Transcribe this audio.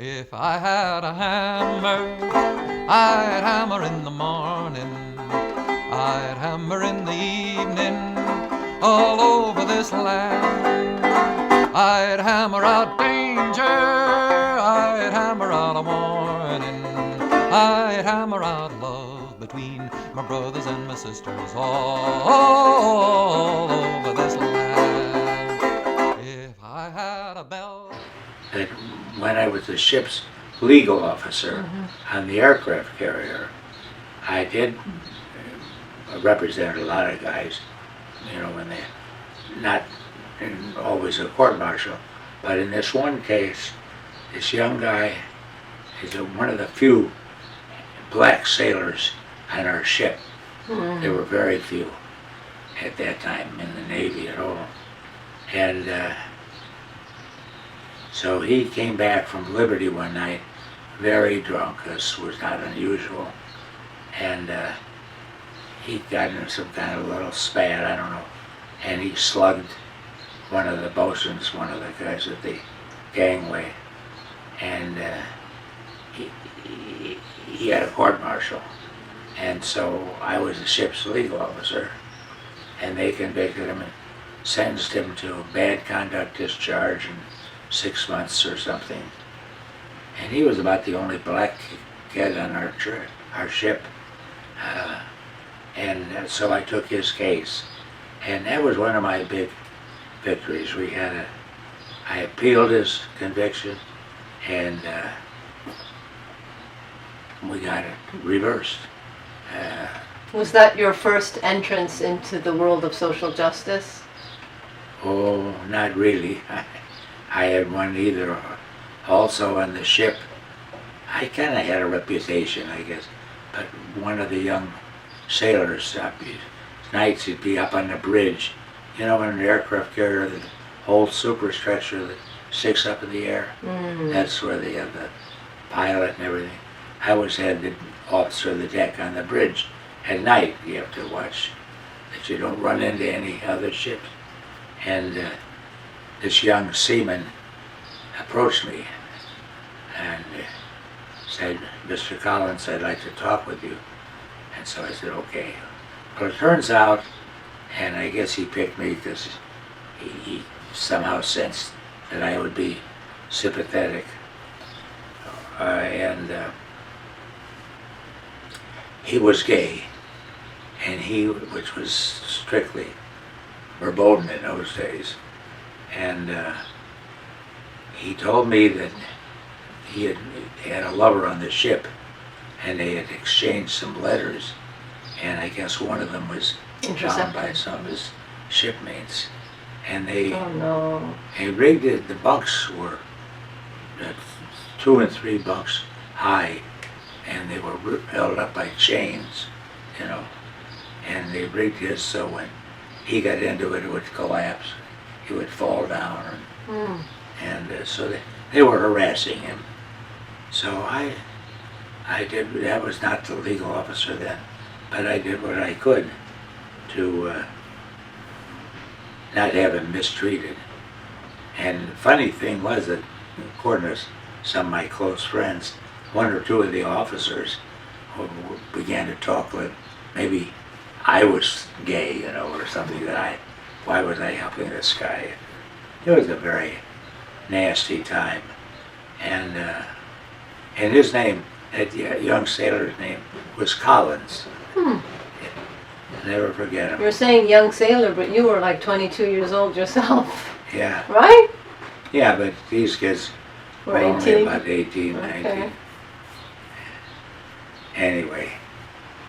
If I had a hammer, I'd hammer in the morning, I'd hammer in the evening, all over this land. I'd hammer out danger, I'd hammer out a warning, I'd hammer out love between my brothers and my sisters all over this land. If I had a bell. That when I was the ship's legal officer on the aircraft carrier, I did represent a lot of guys, you know, when they, not in always a court-martial, but in this one case, this young guy is one of the few black sailors on our ship. There were very few at that time in the Navy at all. And so he came back from Liberty one night very drunk. This was not unusual. And he got in some kind of little spat, I don't know, and he slugged one of the bosuns, one of the guys at the gangway. And he had a court-martial. And so I was the ship's legal officer, and they convicted him and sentenced him to bad conduct discharge and 6 months or something. And he was about the only black kid on our ship. And so I took his case. And that was one of my big victories. I appealed his conviction, and we got it reversed. Was that your first entrance into the world of social justice? Oh, not really. I had one either. Also on the ship, I kind of had a reputation, I guess. But one of the young sailors, nights he'd be up on the bridge. You know, in an aircraft carrier, the whole superstructure that sticks up in the air. That's where they have the pilot and everything. I was head the officer of the deck on the bridge. At night, you have to watch that you don't run into any other ships. And this young seaman approached me and said, "Mr. Collins, I'd like to talk with you." And so I said, "Okay." Well, it turns out, and I guess he picked me because he somehow sensed that I would be sympathetic. He was gay, and which was strictly verboten in those days. And he told me that he had a lover on the ship, and they had exchanged some letters, and I guess one of them was found by some of his shipmates. And they rigged it. The bunks were 2 and 3 bunks high, and they were held up by chains, you know. And they rigged his so when he got into it, it would collapse. He would fall down, and so they were harassing him. So I did. That was not the legal officer then, but I did what I could to not have him mistreated. And the funny thing was that, according to some of my close friends, 1 or 2 of the officers began to talk like maybe I was gay, you know, or something why was I helping this guy? It was a very nasty time. And his name, that young sailor's name, was Collins. I'll never forget him. You're saying young sailor, but you were like 22 years old yourself. Yeah. Right? Yeah, but these kids were were only 18? about 18, 19. Okay. Anyway,